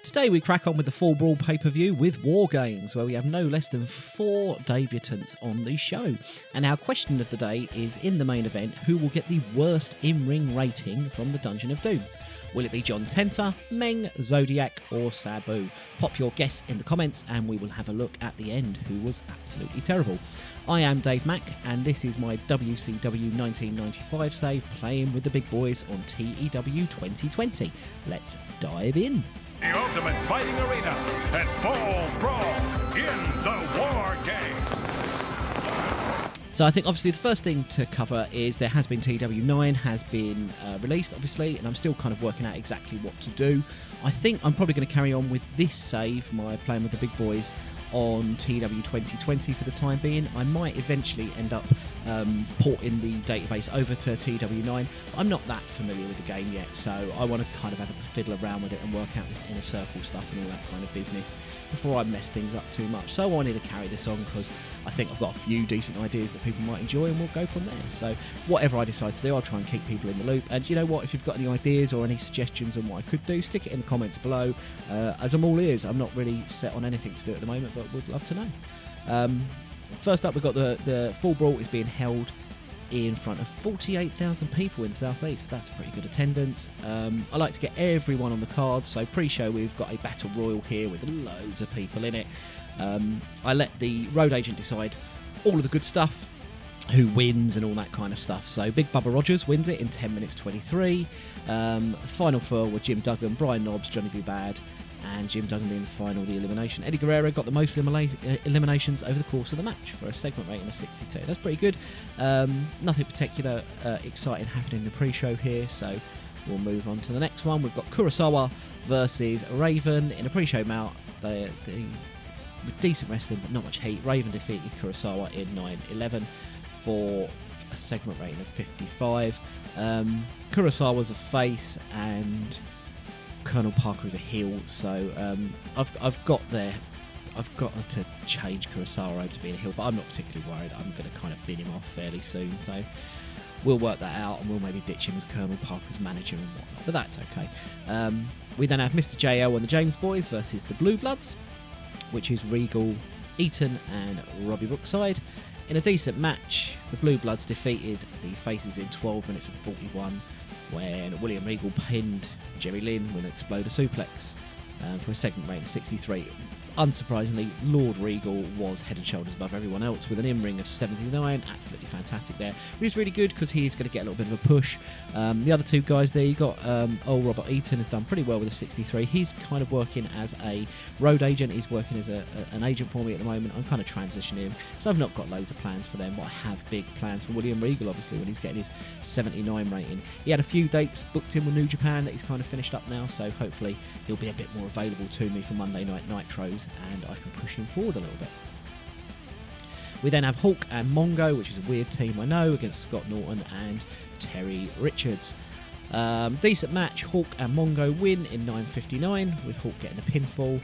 Today we crack on with the Fall Brawl pay-per-view with War Games, where we have no less than 4 debutants on the show. And our question of the day is, in the main event, who will get the worst in-ring rating from the Dungeon of Doom? Will it be John Tenta, Menga, Zodiac or Sabu? Pop your guess in the comments and we will have a look at the end, who was absolutely terrible. I am Dave Mack and this is my WCW 1995 save, playing with the big boys on TEW 2020. Let's dive in. The ultimate fighting arena at Fall Brawl in the War Game. So I think obviously the first thing to cover is there has been TEW9 has been released obviously, and I'm still kind of working out exactly what to do. I think I'm probably going to carry on with this save, my playing with the big boys on TEW 2020 for the time being. I might eventually end up porting the database over to TEW9, but I'm not that familiar with the game yet, so I want to kind of have a fiddle around with it and work out this inner circle stuff and all that kind of business before I mess things up too much. So I wanted to carry this on because I think I've got a few decent ideas that people might enjoy, and we'll go from there. So whatever I decide to do, I'll try and keep people in the loop. And you know what, if you've got any ideas or any suggestions on what I could do, stick it in the comments below, as I'm all ears. I'm not really set on anything to do at the moment, but would love to know. First up, we've got the Fall Brawl is being held in front of 48,000 people in the southeast. That's a pretty good attendance. I like to get everyone on the card, so pre-show we've got a battle royal here with loads of people in it. I let the road agent decide all of the good stuff, who wins and all that kind of stuff. So Big Bubba Rogers wins it in 10 minutes 23. Final four were Jim Duggan, Brian Knobbs, Johnny B. Bad, and Jim Duggan being the final, the elimination. Eddie Guerrero got the most eliminations over the course of the match for a segment rating of 62. That's pretty good. Nothing particular exciting happening in the pre-show here, so we'll move on to the next one. We've got Kurosawa versus Raven in a pre-show bout. They with decent wrestling, but not much heat. Raven defeated Kurosawa in 9-11 for a segment rating of 55. Kurosawa's a face and Colonel Parker is a heel, so I've got to change Kurosawa over to being a heel, but I'm not particularly worried. I'm going to kind of bin him off fairly soon, so we'll work that out, and we'll maybe ditch him as Colonel Parker's manager and whatnot, but that's okay. We then have Mr. JL and the James Boys versus the Blue Bloods, which is Regal, Eaton and Robbie Brookside. In a decent match, the Blue Bloods defeated the Faces in 12 minutes and 41 when William Regal pinned Jerry Lynn with an exploder suplex for a segment rating of 63. Unsurprisingly, Lord Regal was head and shoulders above everyone else with an in-ring of 79. Absolutely fantastic there. Which is really good because he is going to get a little bit of a push. The other two guys there, you got old Robert Eaton has done pretty well with a 63. He's kind of working as a road agent. He's working as an agent for me at the moment. I'm kind of transitioning him, so I've not got loads of plans for them, but I have big plans for William Regal, obviously, when he's getting his 79 rating. He had a few dates booked in with New Japan that he's kind of finished up now, so hopefully he'll be a bit more available to me for Monday Night Nitros, and I can push him forward a little bit. We then have Hulk and Mongo, which is a weird team, I know, against Scott Norton and Terry Richards. Decent match. Hulk and Mongo win in 9:59 with Hulk getting a pinfall.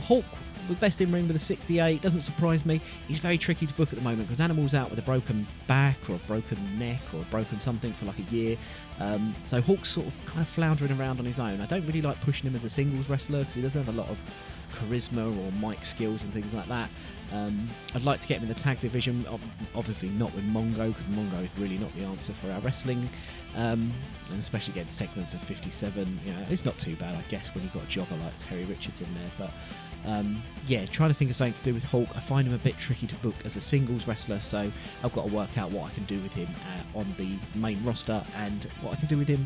Hulk with best in ring with a 68. Doesn't surprise me. He's very tricky to book at the moment because Animal's out with a broken back or a broken neck or a broken something for like a year. So Hulk's sort of kind of floundering around on his own. I don't really like pushing him as a singles wrestler because he doesn't have a lot of charisma or mic skills and things like that. I'd like to get him in the tag division, obviously not with Mongo, because Mongo is really not the answer for our wrestling, and especially getting segments of 57. You know, it's not too bad, I guess, when you've got a jobber like Terry Richards in there. But yeah, trying to think of something to do with Hulk. I find him a bit tricky to book as a singles wrestler, so I've got to work out what I can do with him on the main roster and what I can do with him.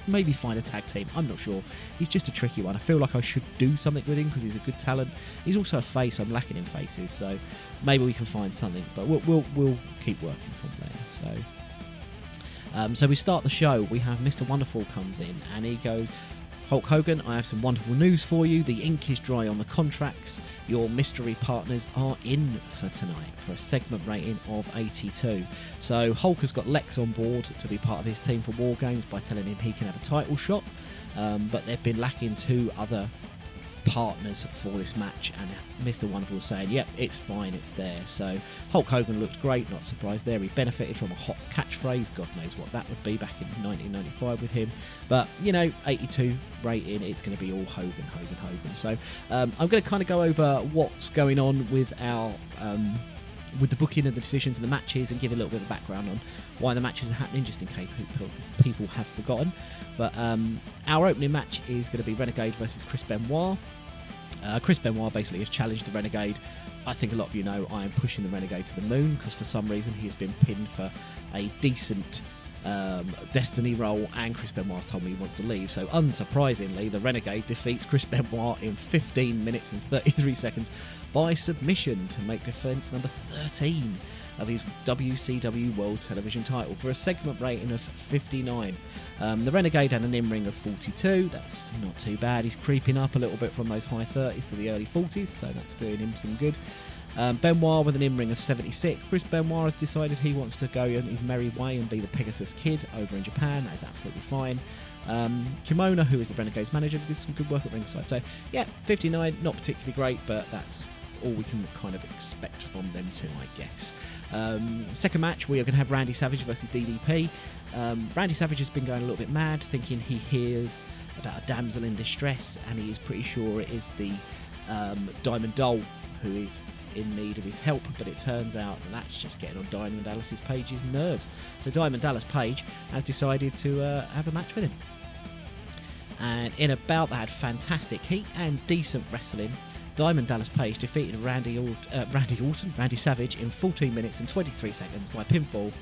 Maybe find a tag team, I'm not sure. He's just a tricky one. I feel like I should do something with him because he's a good talent. He's also a face. I'm lacking in faces, so maybe we can find something, but we'll keep working from there. So we start the show. We have Mr. Wonderful comes in and he goes, Hulk Hogan, I have some wonderful news for you. The ink is dry on the contracts. Your mystery partners are in for tonight for a segment rating of 82. So Hulk has got Lex on board to be part of his team for War Games by telling him he can have a title shot, but they've been lacking 2 other partners for this match, and Mr. Wonderful saying, yep, it's fine, it's there. So Hulk Hogan looked great, not surprised there. He benefited from a hot catchphrase, God knows what that would be back in 1995 with him. But, 82 rating, it's going to be all Hogan. So I'm going to kind of go over what's going on with our... with the booking and the decisions and the matches, and give a little bit of background on why the matches are happening, just in case people have forgotten. But our opening match is going to be Renegade versus Chris Benoit. Chris Benoit basically has challenged the Renegade. I think a lot of you know I am pushing the Renegade to the moon, because for some reason he has been pinned for a decent Destiny role, and Chris Benoit's told me he wants to leave. So unsurprisingly, the Renegade defeats Chris Benoit in 15 minutes and 33 seconds by submission to make defence number 13 of his WCW World Television title for a segment rating of 59. The Renegade had an in-ring of 42. That's not too bad. He's creeping up a little bit from those high 30s to the early 40s, so that's doing him some good. Benoit with an in-ring of 76. Chris Benoit has decided he wants to go his merry way and be the Pegasus Kid over in Japan. That is absolutely fine. Kimona, who is the Renegade's manager, did some good work at ringside. So, yeah, 59, not particularly great, but that's all we can kind of expect from them too, I guess. Second match, we are going to have Randy Savage versus DDP. Randy Savage has been going a little bit mad, thinking he hears about a damsel in distress, and he is pretty sure it is the Diamond Doll who is in need of his help, but it turns out that's just getting on Diamond Dallas Page's nerves. So Diamond Dallas Page has decided to have a match with him. And in a bout that had fantastic heat and decent wrestling, Diamond Dallas Page defeated Randy Savage in 14 minutes and 23 seconds by pinfall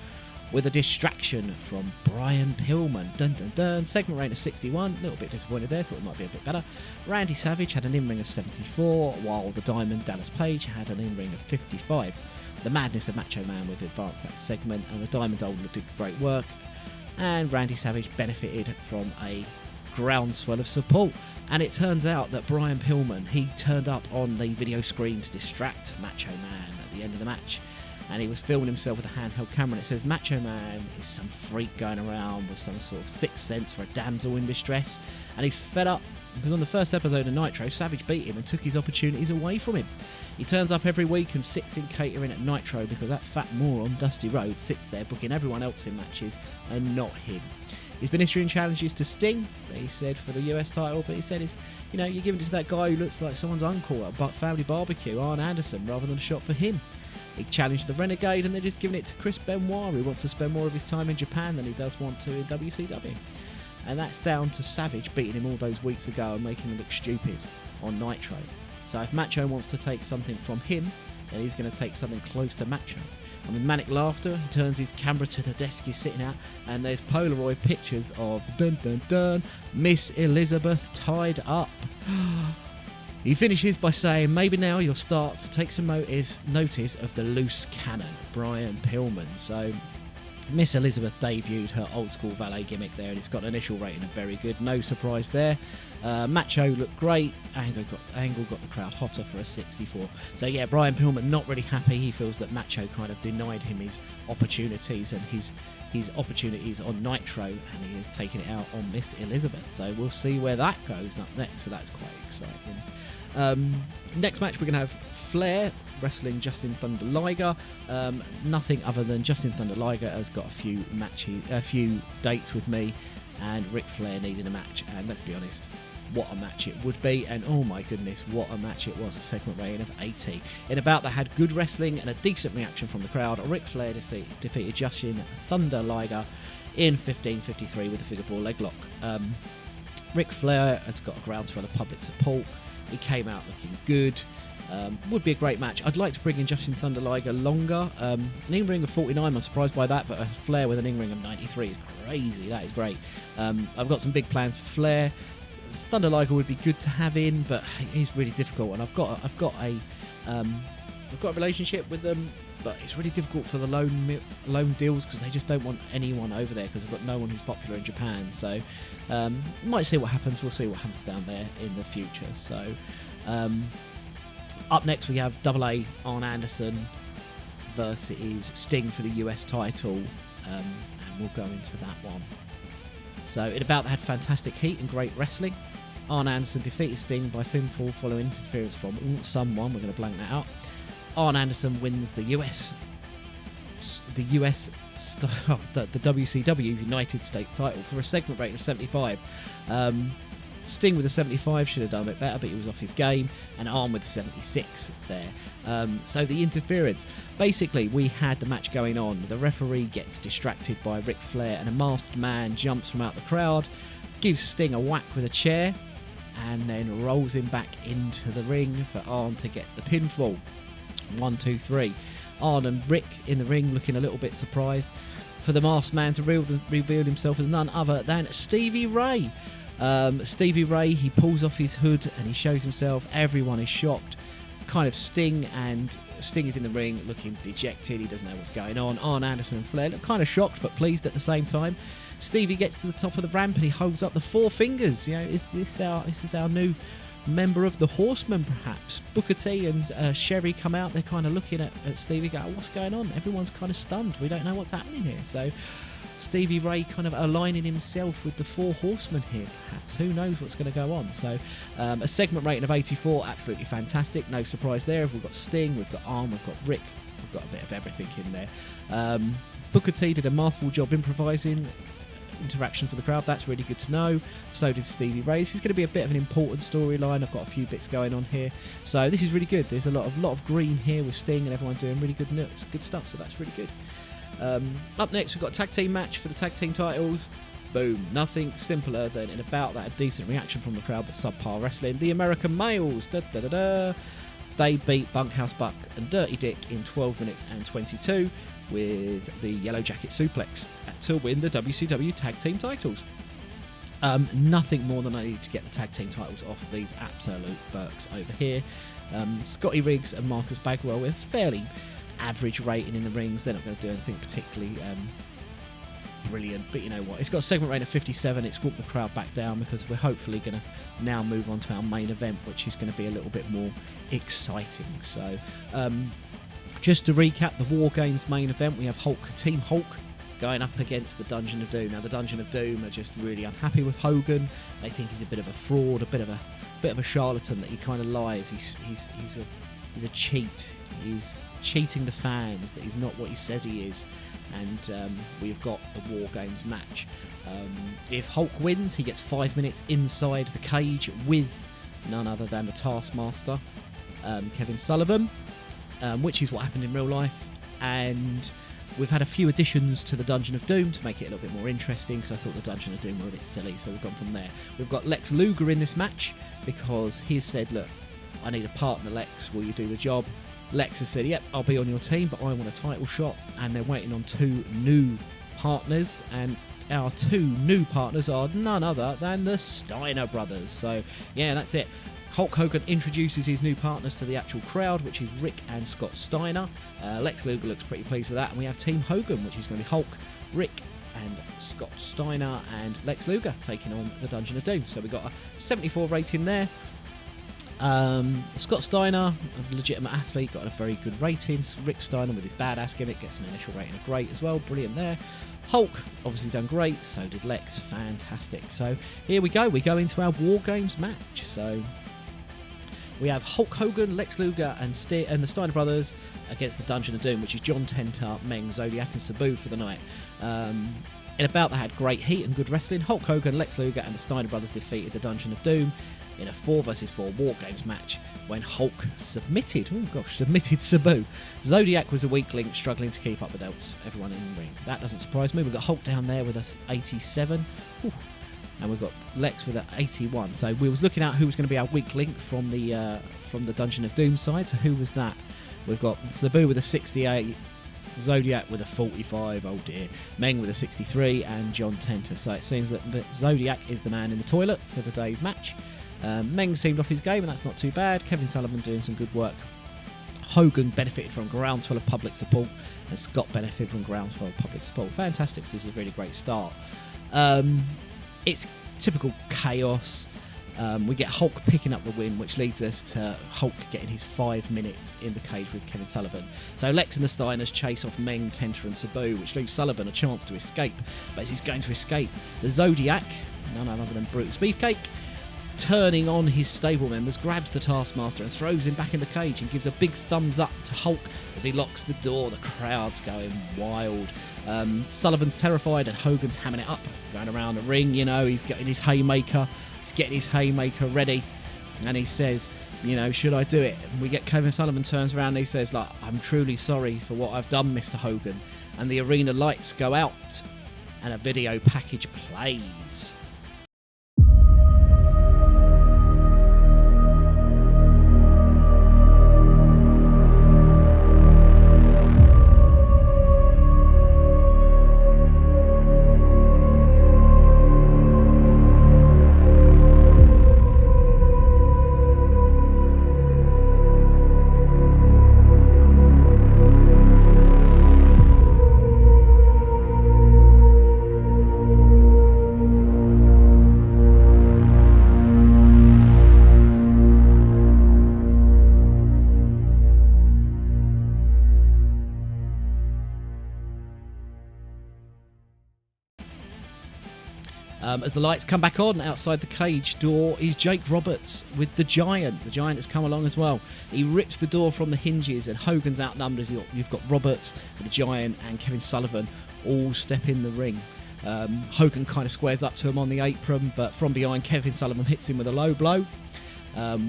with a distraction from Brian Pillman. Dun dun dun. Segment rate of 61. A little bit disappointed there. Thought it might be a bit better. Randy Savage had an in-ring of 74, while the Diamond Dallas Page had an in-ring of 55. The madness of Macho Man would advance that segment, and the Diamond Doll did great work. And Randy Savage benefited from a groundswell of support. And it turns out that Brian Pillman, he turned up on the video screen to distract Macho Man at the end of the match. And he was filming himself with a handheld camera, and it says Macho Man is some freak going around with some sort of sixth sense for a damsel in distress, and he's fed up because on the first episode of Nitro, Savage beat him and took his opportunities away from him. He turns up every week and sits in catering at Nitro because that fat moron Dusty Rhodes sits there booking everyone else in matches and not him. He's been issuing challenges to Sting, he said, for the US title, but he said, you're giving it to that guy who looks like someone's uncle at a family barbecue, Arn Anderson, rather than a shot for him. He challenged the Renegade, and they're just giving it to Chris Benoit, who wants to spend more of his time in Japan than he does want to in WCW. And that's down to Savage beating him all those weeks ago and making him look stupid on Nitro. So if Macho wants to take something from him, then he's going to take something close to Macho. And with manic laughter, he turns his camera to the desk he's sitting at, and there's Polaroid pictures of Miss Elizabeth tied up. He finishes by saying, maybe now you'll start to take some notice of the loose cannon, Brian Pillman. So Miss Elizabeth debuted her old school valet gimmick there, and it's got an initial rating of very good. No surprise there. Macho looked great. Angle got the crowd hotter for a 64. So yeah, Brian Pillman not really happy. He feels that Macho kind of denied him his opportunities and his opportunities on Nitro, and he has taken it out on Miss Elizabeth. So we'll see where that goes up next. So that's quite exciting. Next match, we're going to have Flair wrestling Jushin Thunder Liger. Nothing other than Jushin Thunder Liger has got a few dates with me, and Ric Flair needed a match. And let's be honest, what a match it would be, and oh my goodness, what a match it was. A segment rating of 80. In a bout that had good wrestling and a decent reaction from the crowd, Ric Flair defeated Jushin Thunder Liger in 15:53 with a figure 4 leg lock. Ric Flair has got a groundswell of public support. He came out looking good. Would be a great match. I'd like to bring in Jushin Thunder Liger longer. An in-ring of 49, I'm surprised by that, but a Flair with an in-ring of 93 is crazy. That is great. I've got some big plans for Flair. Thunder Liger would be good to have in, but he's really difficult, and I've got a relationship with them, but it's really difficult for the loan deals because they just don't want anyone over there because they've got no one who's popular in Japan. So might see what happens. We'll see what happens down there in the future. So up next we have AA Arn Anderson versus Sting for the US title, and we'll go into that one. So in about that had fantastic heat and great wrestling. Arn Anderson defeated Sting by pinfall following interference from someone. We're going to blank that out. Arn Anderson wins the WCW United States title for a segment rating of 75. Sting with a 75 should have done a bit better, but he was off his game, and Arn with 76 there. So the interference. Basically, we had the match going on. The referee gets distracted by Ric Flair, and a masked man jumps from out the crowd, gives Sting a whack with a chair, and then rolls him back into the ring for Arn to get the pinfall. 1, 2, 3. Arn and Rick in the ring looking a little bit surprised for the masked man to reveal himself as none other than Stevie Ray. Stevie Ray, he pulls off his hood and he shows himself. Everyone is shocked. Kind of Sting is in the ring looking dejected. He doesn't know what's going on. Arn Anderson and Flair look kind of shocked but pleased at the same time. Stevie gets to the top of the ramp and he holds up the 4 fingers. You know, is this our new member of the Horseman, perhaps? Booker T and Sherry come out. They're kind of looking at Stevie, go, what's going on? Everyone's kind of stunned. We don't know what's happening here. So Stevie Ray kind of aligning himself with the 4 Horsemen here, perhaps. Who knows what's going to go on? So a segment rating of 84, absolutely fantastic. No surprise there. We've got Sting, we've got Arn, we've got Rick, we've got a bit of everything in there. Booker T did a masterful job improvising interactions with the crowd. That's really good to know. So did Stevie Ray. This is going to be a bit of an important storyline. I've got a few bits going on here, so this is really good. There's a lot of green here with Sting and everyone doing really good stuff, so that's really good. Up next, we've got a tag team match for the tag team titles. Boom. Nothing simpler than in about that a decent reaction from the crowd, but subpar wrestling. The American Males. They beat Bunkhouse Buck and Dirty Dick in 12 minutes and 22 with the Yellow Jacket suplex to win the WCW tag team titles. Nothing more than I need to get the tag team titles off these absolute Burks over here. Scotty Riggs and Marcus Bagwell with fairly average rating in the rings. They're not going to do anything particularly brilliant, but you know what, it's got a segment rating of 57. It's walked the crowd back down because we're hopefully going to now move on to our main event, which is going to be a little bit more exciting. So just to recap the War Games main event, we have Team Hulk going up against the Dungeon of Doom. Now the Dungeon of Doom are just really unhappy with Hogan. They think he's a bit of a fraud, a bit of a charlatan, that he kind of lies. He's a cheat. He's cheating the fans, that he's not what he says he is. And we've got the War Games match. If Hulk wins, he gets 5 minutes inside the cage with none other than the Taskmaster, Kevin Sullivan, which is what happened in real life. And we've had a few additions to the Dungeon of Doom to make it a little bit more interesting, because I thought the Dungeon of Doom were a bit silly, so we've gone from there. We've got Lex Luger in this match because he's said, look, I need a partner, Lex, will you do the job? Lex has said, yep, I'll be on your team, but I want a title shot, and they're waiting on 2 new partners, and our 2 new partners are none other than the Steiner brothers. So yeah, that's it. Hulk Hogan introduces his new partners to the actual crowd, which is Rick and Scott Steiner. Lex Luger looks pretty pleased with that, and we have Team Hogan, which is going to be Hulk, Rick and Scott Steiner and Lex Luger taking on the Dungeon of Doom. So we got a 74 rating there. Scott Steiner, a legitimate athlete, got a very good rating. Rick Steiner with his badass gimmick gets an initial rating of great as well, brilliant there. Hulk obviously done great, so did Lex, fantastic. So here we go into our War Games match. So we have Hulk Hogan, Lex Luger and the Steiner brothers against the Dungeon of Doom, which is John Tenta, Menga, Zodiac and Sabu for the night. In about that had great heat and good wrestling. Hulk Hogan, Lex Luger and the Steiner brothers defeated the Dungeon of Doom in a 4 vs 4 War Games match when Hulk submitted Sabu. Zodiac was a weak link, struggling to keep up with everyone in the ring. That doesn't surprise me. We've got Hulk down there with us 87. Ooh. And we've got Lex with an 81. So we was looking at who was going to be our weak link from the Dungeon of Doom side. So who was that? We've got Sabu with a 68, Zodiac with a 45, oh dear, Meng with a 63, and John Tenta. So it seems that Zodiac is the man in the toilet for the day's match. Meng seemed off his game, and that's not too bad. Kevin Sullivan doing some good work. Hogan benefited from groundswell of public support, and Scott benefited from groundswell of public support. Fantastic. So this is a really great start. It's typical chaos. We get Hulk picking up the win, which leads us to Hulk getting his 5 minutes in the cage with Kevin Sullivan. So Lex and the Steiners chase off Meng, Tenta and Sabu, which leaves Sullivan a chance to escape. But as he's going to escape, the Zodiac, none other than Brutus Beefcake, turning on his stable members, grabs the Taskmaster and throws him back in the cage and gives a big thumbs up to Hulk as he locks the door. The crowd's going wild. Sullivan's terrified and Hogan's hamming it up, going around the ring. You know, he's getting his haymaker. He's getting his haymaker ready. And he says, you know, should I do it? And we get Kevin Sullivan turns around and he says, like, I'm truly sorry for what I've done, Mr. Hogan. And the arena lights go out and a video package plays. As the lights come back on, outside the cage door is Jake Roberts with the Giant. The Giant has come along as well. He rips the door from the hinges and Hogan's outnumbered. You've got Roberts, the Giant and Kevin Sullivan all step in the ring. Hogan kind of squares up to him on the apron, but from behind Kevin Sullivan hits him with a low blow.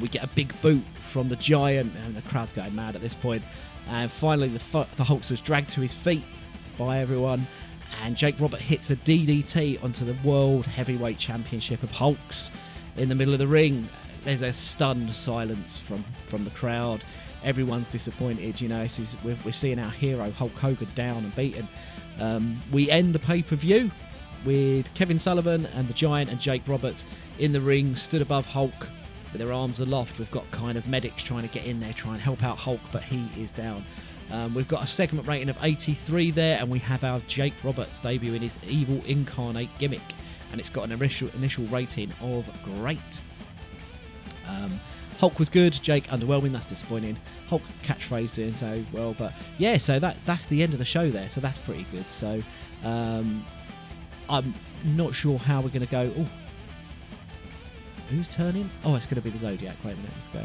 We get a big boot from the Giant and the crowd's going mad at this point. And finally the Hulkster's dragged to his feet by everyone. And Jake Roberts hits a DDT onto the World Heavyweight Championship of Hulks in the middle of the ring. There's a stunned silence from the crowd. Everyone's disappointed. You know, we're seeing our hero Hulk Hogan down and beaten. We end the pay-per-view with Kevin Sullivan and the Giant and Jake Roberts in the ring, stood above Hulk with their arms aloft. We've got kind of medics trying to get in there, try and help out Hulk, but he is down. We've got a segment rating of 83 there, and we have our Jake Roberts debuting his Evil Incarnate gimmick, and it's got an initial rating of great. Hulk was good, Jake underwhelming, that's disappointing. Hulk's catchphrase doing so well, but yeah, so that's the end of the show there, so that's pretty good. So I'm not sure how we're going to go. Oh, who's turning? Oh, it's going to be the Zodiac. Wait a minute, let's go.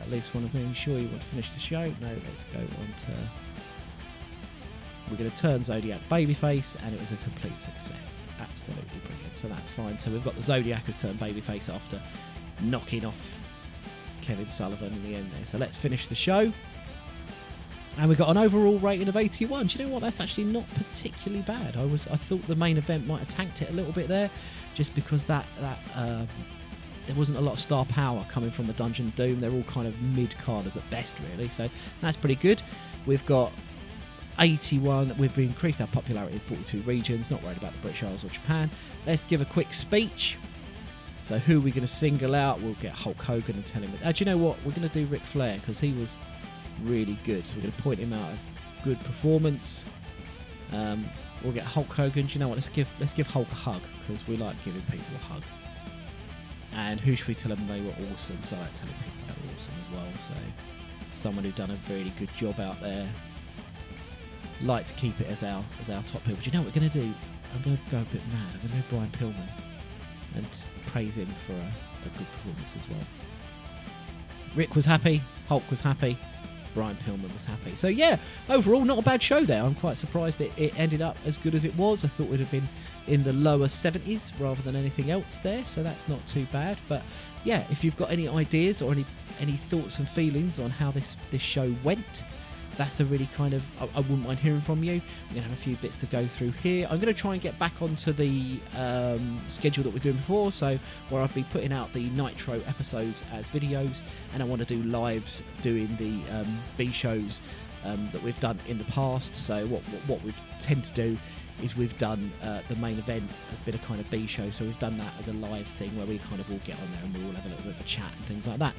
At least one of them. Sure you want to finish the show? No, let's go on to... We're going to turn Zodiac babyface, and it was a complete success. Absolutely brilliant. So that's fine. So we've got the Zodiac has turned babyface after knocking off Kevin Sullivan in the end there. So let's finish the show. And we got an overall rating of 81. Do you know what? That's actually not particularly bad. I thought the main event might have tanked it a little bit there, just because there wasn't a lot of star power coming from the Dungeon Doom. They're all kind of mid-carders at best, really. So that's pretty good. We've got 81. We've increased our popularity in 42 regions. Not worried about the British Isles or Japan. Let's give a quick speech. So who are we going to single out? We'll get Hulk Hogan and tell him. Do you know what? We're going to do Ric Flair because he was really good. So we're going to point him out a good performance. We'll get Hulk Hogan. Do you know what? Let's give Hulk a hug because we like giving people a hug. And who should we tell them they were awesome? So I like telling people they were awesome as well. So someone who'd done a really good job out there. Like to keep it as our top people. Do you know what we're going to do? I'm going to go a bit mad. I'm going to do Brian Pillman and praise him for a good performance as well. Rick was happy. Hulk was happy. Brian Pillman was happy. So yeah, overall not a bad show there. I'm quite surprised it ended up as good as it was. I thought it would have been in the lower 70s rather than anything else there, so that's not too bad. But yeah, if you've got any ideas or any thoughts and feelings on how this show went, that's a really kind of, I wouldn't mind hearing from you. We're going to have a few bits to go through here. I'm going to try and get back onto the schedule that we're doing before, so where I'll be putting out the Nitro episodes as videos, and I want to do lives doing the B shows that we've done in the past. So what we tend to do is we've done the main event has been a kind of B show, so we've done that as a live thing where we kind of all get on there and we all have a little bit of a chat and things like that.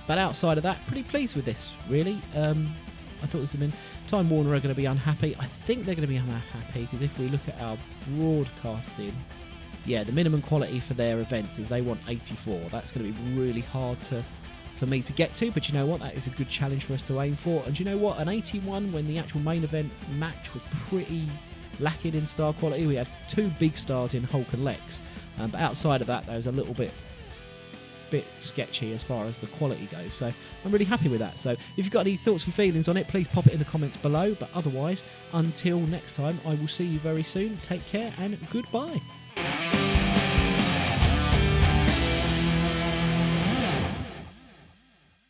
But outside of that, pretty pleased with this, really. I thought this had been... Time Warner are going to be unhappy. I think they're going to be unhappy because if we look at our broadcasting, yeah, the minimum quality for their events is they want 84. That's going to be really hard for me to get to, but you know what? That is a good challenge for us to aim for. And you know what? An 81 when the actual main event match was pretty lacking in star quality. We had two big stars in Hulk and Lex, But outside of that, there was a little bit sketchy as far as the quality goes, so I'm really happy with that. So if you've got any thoughts and feelings on it, please pop it in the comments below. But otherwise, until next time, I will see you very soon. Take care and goodbye.